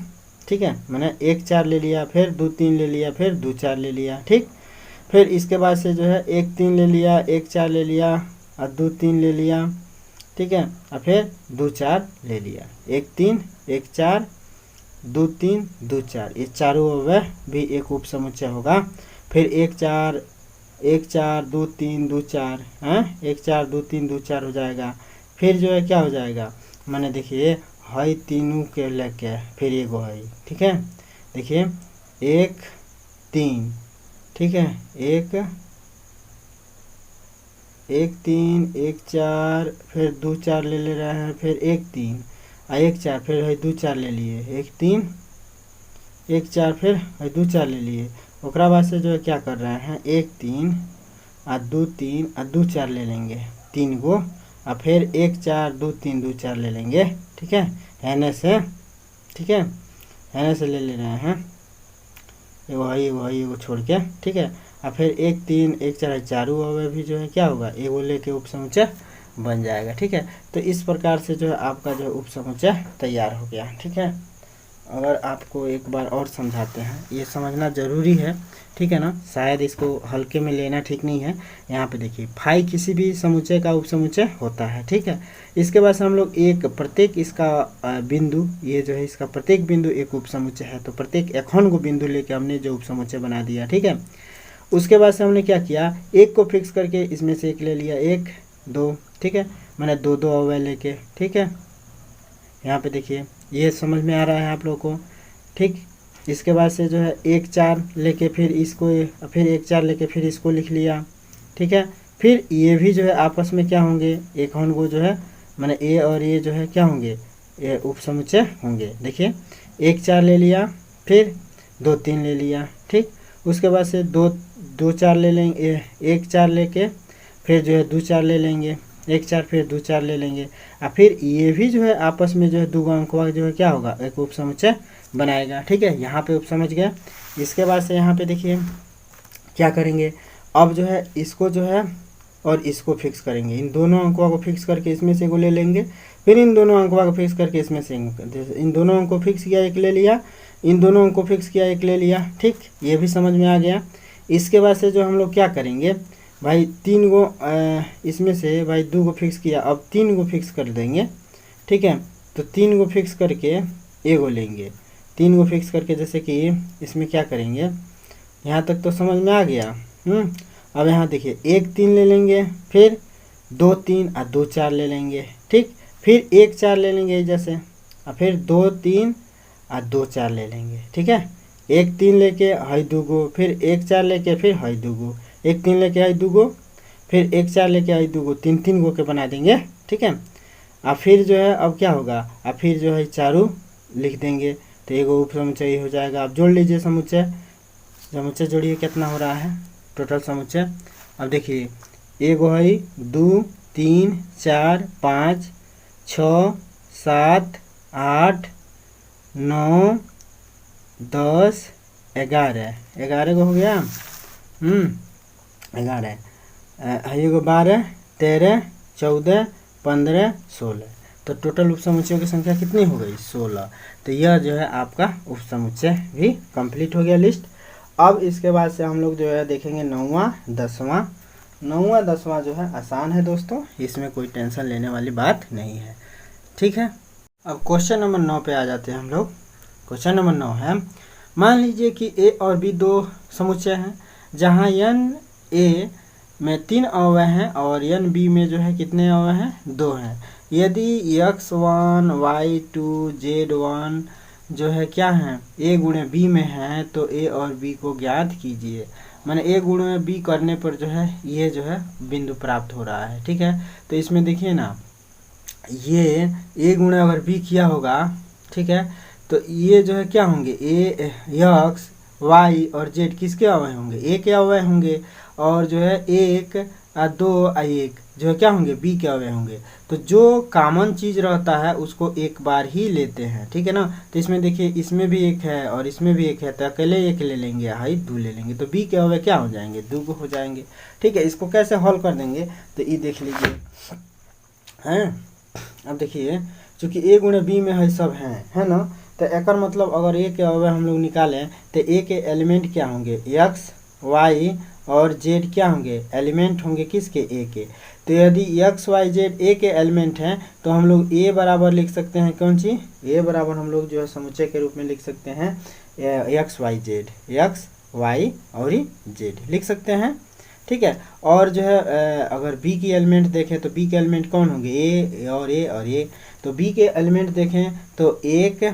ठीक है, मैंने 1 4 ले लिया, फिर 2 3 ले लिया, फिर 2 4 ले लिया। ठीक, फिर इसके बाद से जो है 1 3 ले लिया, 1 4 ले लिया और 2 3 ले लिया। ठीक है, और फिर 2 4 ले लिया, 1 3 1 4 2 3 2 4, ये चारों अवयव भी एक उप समुच्चय होगा। फिर 1 4 2 3 2 4 हैं, 1 4 2 3 2 4 हो जाएगा। फिर जो है क्या हो जाएगा, मैंने देखिए हई तीनों के लेके फिर एगो हई। ठीक है, देखिए 1 3, ठीक है, 1 3 1 4 फिर 2 4 ले रहे हैं, फिर 1 3 और 1 4 फिर है 2 4 ले लिए, 1 3 1 4 फिर है 2 4 ले लिए। ओकरा बाद से जो है क्या कर रहे हैं, 1 3 और 2 3 और 2 4 ले लेंगे, 3 गो और फिर 1 4 2 3 2 4 ले लेंगे। ठीक है, एने से। ठीक है, एन से ले लेना है, एगो है एगो है एगो छोड़ के, ठीक है। और फिर 1 3 1 4 चारों अवयव भी जो है क्या होगा, एगो लेके उपसमुच्चय बन जाएगा, ठीक है। तो इस प्रकार से जो है आपका जो उपसमुच्चय तैयार हो गया, ठीक है। अगर आपको एक बार और समझाते हैं, ये समझना ज़रूरी है, ठीक है ना, शायद इसको हल्के में लेना ठीक नहीं है। यहाँ पे देखिए फाई किसी भी समुच्चय का उपसमुच्चय होता है, ठीक है। इसके बाद से हम लोग एक प्रत्येक इसका बिंदु, ये जो है इसका प्रत्येक बिंदु एक उपसमुच्चय है, तो प्रत्येक एखन को बिंदु लेके हमने जो उपसमुच्चय बना दिया, ठीक है। उसके बाद से हमने क्या किया, एक को फिक्स करके इसमें से एक ले लिया, 1 2, ठीक है, मैंने 2 2 अवयव लेके, ठीक है। यहाँ पे देखिए ये समझ में आ रहा है आप लोगों को, ठीक। इसके बाद से जो है 1 4 लेके फिर इसको, फिर 1 4 लेके फिर इसको लिख लिया, ठीक है। फिर ये भी जो है आपस में क्या होंगे, एक को जो है माने ए और ये जो है क्या होंगे, ये उपसमुच्चय होंगे। देखिए 1 4 ले लिया, फिर 2 3 ले लिया, ठीक। उसके बाद से 2 2 4 ले लेंगे, 1 4 लेके फिर जो है 2 4 ले लेंगे, 1 4 फिर 2 4 ले लेंगे, और फिर ये भी जो है आपस में जो है दो अंकों जो है क्या होगा, एक उपसमुच्चय बनाएगा, ठीक है। यहाँ पे उपसमझ गया। इसके बाद से यहाँ पे देखिए क्या करेंगे, अब जो है इसको जो है और इसको फिक्स करेंगे, इन दोनों अंकों को फिक्स करके इसमें से को ले लेंगे, फिर इन दोनों अंकों को फिक्स करके इसमें से, इन दोनों अंकों को फिक्स किया एक ले लिया, इन दोनों अंकों को फिक्स किया एक ले लिया, ठीक। ये भी समझ में आ गया। इसके बाद से जो हम लोग क्या करेंगे भाई, 3 गो इसमें से भाई 2 को फिक्स किया, अब 3 को फिक्स कर देंगे, ठीक है। तो 3 को फिक्स करके एगो लेंगे, 3 को फिक्स करके जैसे कि इसमें क्या करेंगे, यहाँ तक तो समझ में आ गया। अब यहाँ देखिए 1 3 ले लेंगे, फिर 2 3 और 2 4 ले लेंगे, ठीक। फिर 1 4 ले लेंगे जैसे, और फिर 2 3 और 2 4 ले लेंगे, ठीक है। 1 3 लेके हाई 2 गो, फिर 1 4 लेके फिर हाई 2 गो, 1 3 लेके आई 2 गो, फिर 1 4 लेके आई 2 गो, 3 3 गो के बना देंगे, ठीक है। और फिर जो है अब क्या होगा, और फिर जो है चारों लिख देंगे, तो एगो उपसमुच्चय हो जाएगा। अब जोड़ लीजिए समुच्चय, समुच्चय जोड़िए कितना हो रहा है टोटल समुच्चय। अब देखिए एगो है 2 3 4 5 6 7 8 9 10 11, 11 को हो गया, 11 एगो 12 13 14 15 16, तो टोटल उपसमुच्चयों की संख्या कितनी हो गई, 16। तो यह जो है आपका उपसमुच्चय भी कंप्लीट हो गया लिस्ट। अब इसके बाद से हम लोग जो है देखेंगे 9वां 10वां। 9वां 10वां जो है आसान है दोस्तों, इसमें कोई टेंशन लेने वाली बात नहीं है, ठीक है। अब क्वेश्चन नंबर 9 पे आ जाते हैं हम लोग। क्वेश्चन नंबर 9 है, मान लीजिए कि ए और बी दो समुच्चय हैं, जहाँ एन ए में 3 अवयव हैं और एन बी में जो है कितने अवयव हैं, 2 हैं। यदि x1 y2 z1 जो है क्या है, a गुणे b में है, तो a और b को ज्ञात कीजिए। माने a गुणे b करने पर जो है ये जो है बिंदु प्राप्त हो रहा है, ठीक है। तो इसमें देखिए ना, ये a गुणे अगर b किया होगा, ठीक है, तो ये जो है क्या होंगे, a x y और z किसके अवयव होंगे, a के अवयव होंगे, और जो है 1 2 1 जो है क्या होंगे, बी के अवयव होंगे। तो जो कॉमन चीज रहता है उसको एक बार ही लेते हैं, ठीक है ना। तो इसमें देखिए इसमें भी एक है और इसमें भी एक है, तो अकेले एक ले लेंगे, हाई 2 ले लेंगे, तो बी के अवयव क्या हो जाएंगे, 2 हो जाएंगे, ठीक है। इसको कैसे हल कर देंगे, तो ये देख लीजिए हैं। अब देखिए चूंकि ए गुणे बी में है सब हैं, है ना, तो एक मतलब अगर ए के अवयव हम लोग निकालें तो ए के एलिमेंट क्या होंगे, एक्स वाई और जेड क्या होंगे, एलिमेंट होंगे किसके, ए के। तो यदि एक्स वाई जेड ए के एलिमेंट हैं तो हम लोग ए बराबर लिख सकते हैं, कौन सी, ए बराबर हम लोग जो है समुच्चय के रूप में लिख सकते हैं X Y Z, X Y और जेड लिख सकते हैं, ठीक है। और जो है अगर बी की एलिमेंट देखें तो बी के एलिमेंट कौन होंगे, ए और ए और ए। तो बी के एलिमेंट देखें तो एक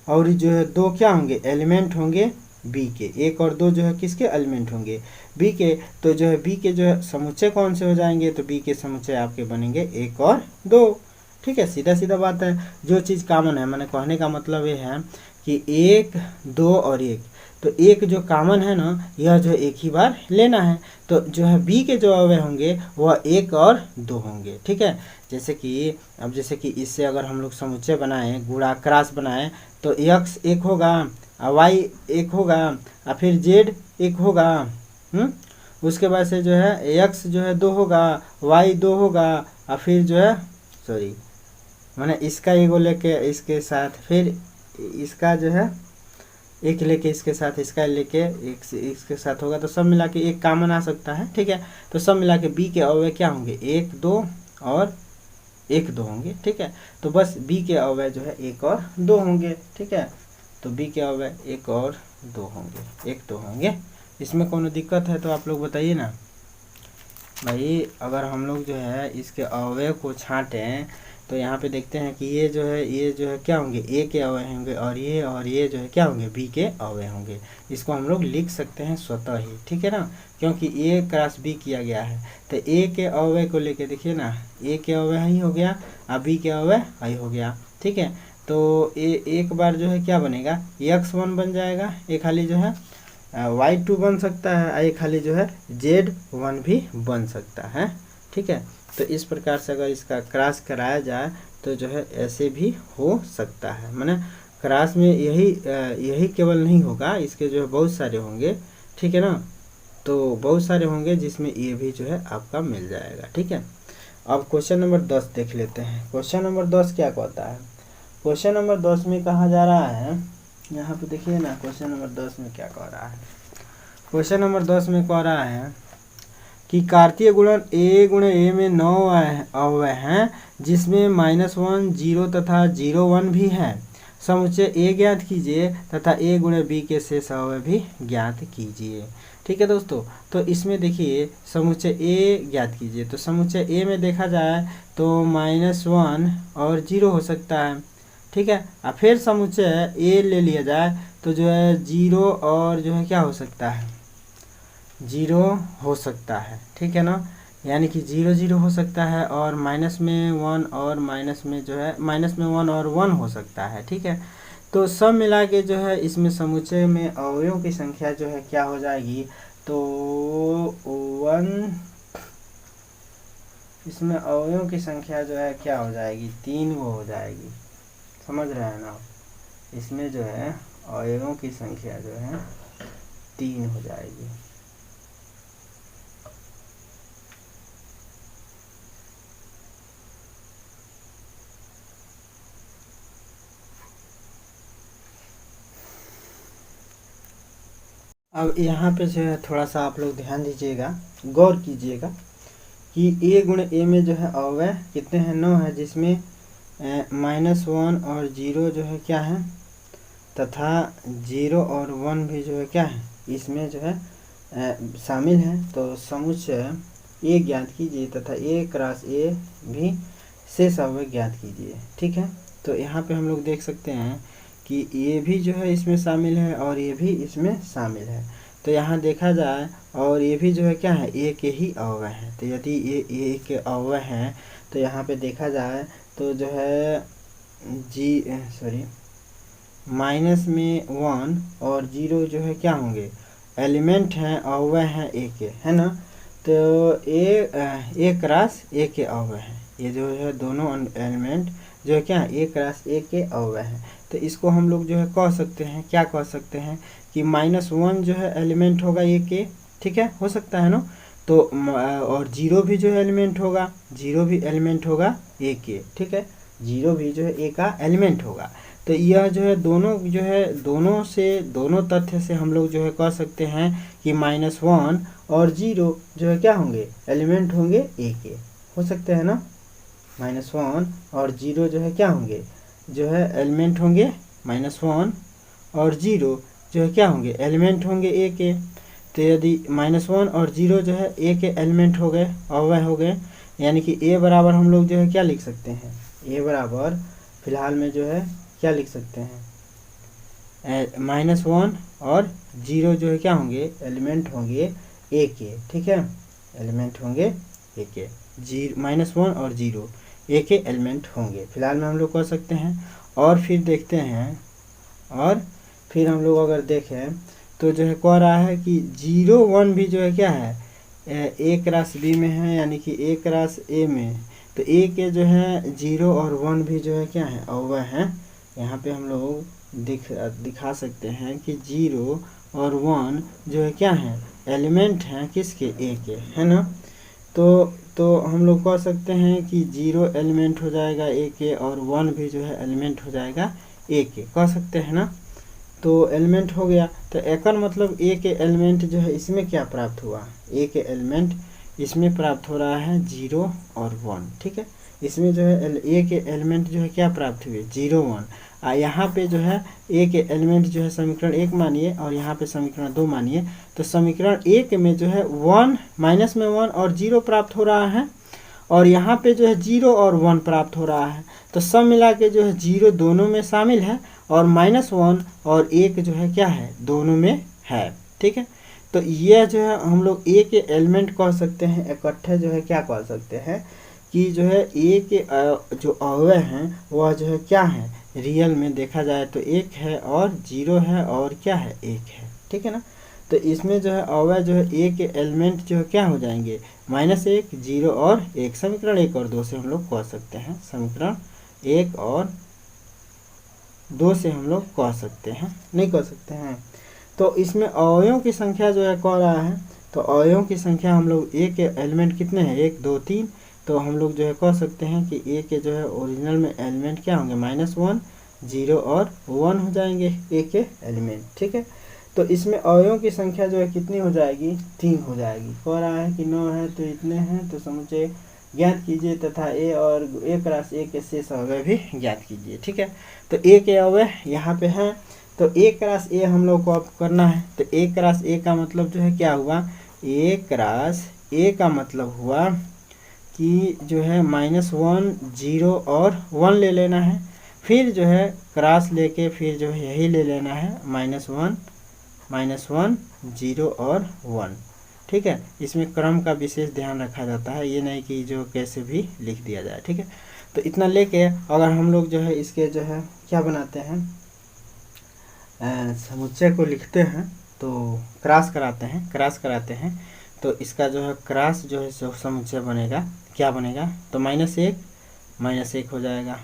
और जो है 2 क्या होंगे, एलिमेंट होंगे बी के, 1 और 2 जो है किसके एलिमेंट होंगे, बी के। तो जो है बी के जो है समुच्चय कौन से हो जाएंगे, तो बी के समुच्चय आपके बनेंगे 1 और 2, ठीक है, सीधा सीधा बात है। जो चीज़ कॉमन है, मैंने कहने का मतलब ये है कि 1, 2 और 1, तो एक जो कॉमन है ना, यह जो एक ही बार लेना है। तो जो है बी के जो अवयव होंगे वह 1 और 2 होंगे। ठीक है, जैसे कि इससे अगर हम लोग समुच्चय बनाएं, गुणा क्रॉस बनाएं, तो x 1 होगा, y 1 होगा, और फिर z 1 होगा। उसके बाद से जो है x जो है 2 होगा, y 2 होगा, और फिर जो है सॉरी मैंने इसका एगो लेके इसके साथ, फिर इसका जो है एक लेके इसके साथ, इसका लेके एक इसके साथ होगा, तो सब मिला के एक कॉमन आ सकता है। ठीक है, तो सब मिला के बी के अवयव क्या होंगे, 1, 2 और 1, 2 होंगे। ठीक है, तो बस बी के अवयव जो है 1 और 2 होंगे। ठीक है, तो बी के अवयव 1 और 2 होंगे, 1, 2 होंगे। इसमें कोनो दिक्कत है तो आप लोग बताइए ना भाई। अगर हम लोग जो है इसके अवयव को छांटें तो यहाँ पे देखते हैं कि ये जो है क्या होंगे, ए के अवयव होंगे, और ये जो है क्या होंगे, बी के अवयव होंगे। इसको हम लोग लिख सकते हैं स्वतः ही। ठीक है ना, क्योंकि ए क्रॉस बी किया गया है, तो ए के अवयव को लेके देखिए ना, ए के अवयव ही हो गया और बी के अवयव ही हो गया। ठीक है, तो एक बार जो है क्या बनेगा, x1 बन जाएगा, एक खाली जो है y2 बन सकता है, एक खाली जो है z1 भी बन सकता है। ठीक है, तो इस प्रकार से अगर इसका क्रॉस कराया जाए तो जो है ऐसे भी हो सकता है। माने क्रॉस में यही केवल नहीं होगा, इसके जो है बहुत सारे होंगे। ठीक है ना, तो बहुत सारे होंगे जिसमें ये भी जो है आपका मिल जाएगा। ठीक है, अब क्वेश्चन नंबर 10 देख लेते हैं। क्वेश्चन नंबर 10 क्या कहता है, क्वेश्चन नंबर 10 में कहा जा रहा है, यहाँ पे देखिए ना क्वेश्चन नंबर 10 में क्या कह रहा है। क्वेश्चन नंबर 10 में कह रहा है कि कार्तीय गुणन a गुणे a में 9 अवयव हैं, जिसमें -1, 0 तथा 0, 1 भी है। समुच्चय a ज्ञात कीजिए तथा a गुणे b के शेष अवयव भी ज्ञात कीजिए। ठीक है दोस्तों, तो इसमें देखिए समुच्चय a ज्ञात कीजिए, तो समुच्चय a में देखा जाए तो -1 और 0 हो सकता है। ठीक है, और फिर समुच्चय a ले लिया जाए तो जो है 0 और जो है क्या हो सकता है, 0 हो सकता है। ठीक है ना, यानी कि 0, 0 हो सकता है, और माइनस में 1 और माइनस में जो है -1 और 1 हो सकता है। ठीक है, तो सब मिला के जो है इसमें समुच्चय में अवयवों की संख्या जो है क्या हो जाएगी, तो 1, इसमें अवयवों की संख्या जो है क्या हो जाएगी, 3 वो हो जाएगी। समझ रहे हैं ना, इसमें जो है अवयवों की संख्या जो है 3 हो जाएगी। अब यहाँ पे जो है थोड़ा सा आप लोग ध्यान दीजिएगा, गौर कीजिएगा कि a गुणे a में जो है अवयव कितने हैं, 9 है, जिसमें -1 और 0 जो है क्या है, तथा 0 और 1 भी जो है क्या है, इसमें जो है शामिल है। तो समुच्चय a ज्ञात कीजिए तथा a क्रॉस a भी शेष अवयव ज्ञात कीजिए। ठीक है, तो यहाँ पे हम लोग देख सकते हैं कि ये भी जो है इसमें शामिल है और ये भी इसमें शामिल है। तो यहाँ देखा जाए और ये भी जो है क्या है, ए के ही अवयव है। तो यदि ये ए के अवयव हैं तो यहाँ पे देखा जाए तो जो है माइनस में 1 और 0 जो है क्या होंगे, एलिमेंट हैं, अवयव हैं ए के, है ना। तो ए क्रॉस ए के अवयव हैं, ये जो है दोनों एलिमेंट जो है क्या है, ए क्रॉस ए के अवयव हैं। तो इसको हम लोग जो है कह सकते हैं, क्या कह सकते हैं कि -1 जो है एलिमेंट होगा ए के। ठीक है, हो सकता है ना, तो और 0 भी जो है एलिमेंट होगा, 0 भी एलिमेंट होगा ए के। ठीक है, 0 भी जो है ए का एलिमेंट होगा। तो यह जो है दोनों तथ्य से हम लोग जो है कह सकते हैं कि -1 और 0 जो है क्या होंगे, एलिमेंट होंगे ए के, हो सकते हैं ना। -1 और 0 जो है क्या होंगे, जो है एलिमेंट होंगे, -1 और 0 जो है क्या होंगे, एलिमेंट होंगे ए के। तो यदि -1 और 0 जो है ए के एलिमेंट हो गए, अवयव हो गए, यानी कि ए बराबर हम लोग जो है क्या लिख सकते हैं, ए बराबर फिलहाल में जो है क्या लिख सकते हैं, -1 और 0 जो है क्या होंगे, एलिमेंट होंगे ए के। ठीक है, एलिमेंट होंगे ए के, -1 और 0, ए के एलिमेंट होंगे। फिलहाल में हम लोग कह सकते हैं। और फिर देखते हैं, और फिर हम लोग अगर देखें तो जो है कह रहा है कि 0 1 भी जो है क्या है, ए क्रॉस बी में है, यानी कि ए क्रॉस ए में। तो ए के जो है 0 और 1 भी जो है क्या है, अवयव हैं। यहाँ पे हम लोग दिखा सकते हैं कि 0 और 1 जो है क्या है, एलिमेंट हैं किसके, ए के, है ना। तो हम लोग कह सकते हैं कि 0 एलिमेंट हो जाएगा ए के, और 1 भी जो है एलिमेंट हो जाएगा ए के, कह सकते हैं ना। तो एलिमेंट हो गया, तो एकर मतलब ए के एलिमेंट जो है इसमें क्या प्राप्त हुआ, ए के एलिमेंट इसमें प्राप्त हो रहा है 0 और 1, ठीक है। इसमें जो है ए के एलिमेंट जो है क्या प्राप्त हुए, 0 1। यहाँ पे जो है ए के एलिमेंट जो है समीकरण 1 मानिए, और यहाँ पे समीकरण 2 मानिए। तो समीकरण 1 में जो है 1 माइनस में 1 और 0 प्राप्त हो रहा है, और यहाँ पे जो है 0 और 1 प्राप्त हो रहा है। तो सब मिला के जो है 0 दोनों में शामिल है, और -1 और 1 जो है क्या है, दोनों में है, ठीक है। तो यह जो है हम लोग ए के एलिमेंट कह सकते हैं, इकट्ठे जो है क्या कह सकते हैं कि जो है ए के जो अवयव हैं वह जो है क्या है, रियल में देखा जाए तो 1 है और 0 है और क्या है, 1 है, ठीक है ना। तो इसमें जो है अवयव जो है ए के एलिमेंट जो है क्या हो जाएंगे, -1 0 और 1। समीकरण 1 और 2 से हम लोग कह सकते हैं, समीकरण 1 और 2 से हम लोग कह सकते हैं, नहीं कह सकते हैं। तो इसमें अवयवों की संख्या जो है कह रहा है, तो अवयवों की संख्या हम लोग ए के एलिमेंट कितने हैं, 1 2 3। तो हम लोग जो है कह सकते हैं कि ए के जो है ओरिजिनल में एलिमेंट क्या होंगे, -1 0 और 1 हो जाएंगे ए के एलिमेंट, ठीक है। तो इसमें अवयवों की संख्या जो है कितनी हो जाएगी, 3 हो जाएगी। कह रहा है कि 9 है तो इतने हैं, तो समुच्चय ज्ञात कीजिए तथा ए और ए क्रॉस ए के शेष अवयव भी ज्ञात कीजिए, ठीक है। तो ए के अवयव यहाँ पे हैं, तो ए क्रॉस ए हम लोग को अब करना है। तो ए क्रॉस ए का मतलब जो है क्या हुआ, ए क्रॉस ए का मतलब हुआ कि जो है -1 0 और 1 ले लेना है। फिर जो है क्रॉस लेके फिर जो है यही ले लेना है, -1 0 और 1, ठीक है। इसमें क्रम का विशेष ध्यान रखा जाता है, ये नहीं कि जो कैसे भी लिख दिया जाए, ठीक है। तो इतना लेके अगर हम लोग जो है इसके जो है क्या बनाते हैं, समुच्चय को लिखते हैं, तो क्रॉस कराते हैं। तो इसका जो है क्रॉस जो है समुच्चय बनेगा, क्या बनेगा, तो -1 हो जाएगा,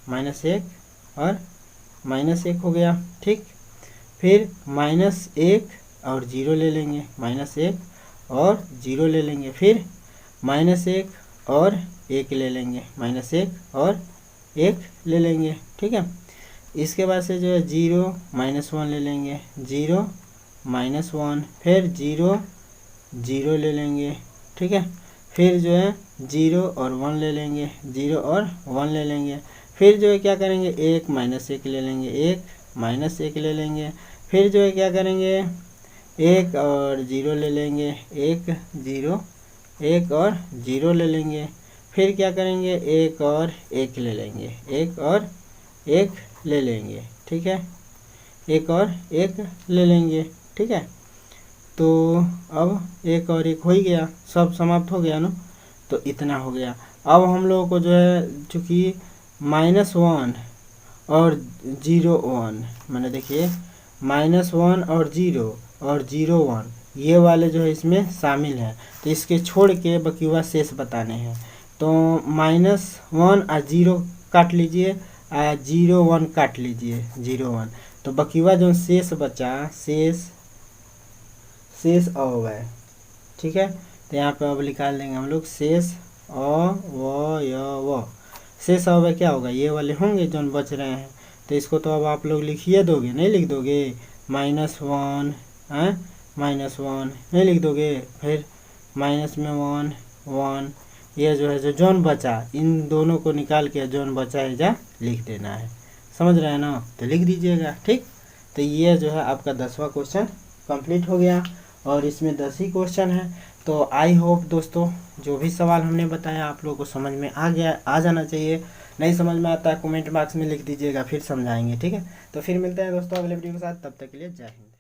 -1 और -1 हो गया, ठीक। फिर -1 और 0 ले लेंगे, -1 और 0 ले लेंगे। फिर -1 और 1 ले लेंगे, -1 और 1 ले लेंगे, ठीक है। इसके बाद से जो है 0 -1 ले लेंगे, 0 -1, फिर 0 0 ले लेंगे, ठीक है। फिर जो है 0 और 1 ले लेंगे, 0 और 1 ले लेंगे। फिर जो है क्या करेंगे, 1 -1 ले लेंगे, 1 -1 ले लेंगे। फिर जो है क्या करेंगे, 1 और 0 ले लेंगे, 1 0 1 और 0 ले लेंगे। फिर क्या करेंगे, 1 और 1 ले लेंगे, 1 और 1 ले लेंगे, ठीक है, 1 और 1 ले लेंगे, ठीक है। तो अब 1 और 1 हो ही गया, सब समाप्त हो गया ना। तो इतना हो गया। अब हम लोगों को जो है चूँकि -1 और 0 1, मैंने देखिए -1 और 0 और 0 1 ये वाले जो है इसमें शामिल है, तो इसके छोड़ के बाकी हुआ शेष बताने हैं। तो -1 और 0 काट लीजिए, 0 1 काट लीजिए, 0 1, तो बाकी हुआ जो शेष बचा, शेष अवयव, ठीक है। तो यहाँ पे अब निकाल देंगे हम लोग शेष अवयव। शेष अवयव क्या होगा, ये वाले होंगे जो बच रहे हैं। तो इसको तो अब आप लोग लिखिए दोगे, नहीं लिख दोगे, -1 -1 नहीं लिख दोगे, फिर माइनस में 1 1, ये जो है जो जौन बचा, इन दोनों को निकाल के जौन बचा है जा लिख देना है, समझ रहे हैं ना। तो लिख दीजिएगा, ठीक। तो ये जो है आपका 10वां क्वेश्चन कंप्लीट हो गया, और इसमें 10 ही क्वेश्चन है। तो आई होप दोस्तों जो भी सवाल हमने बताया आप लोगों को समझ में आ जाना चाहिए। नहीं समझ में आता है कमेंट बॉक्स में लिख दीजिएगा, फिर समझाएंगे, ठीक है। तो फिर मिलते हैं दोस्तों अगले वीडियो के साथ, तब तक के लिए जय हिंद।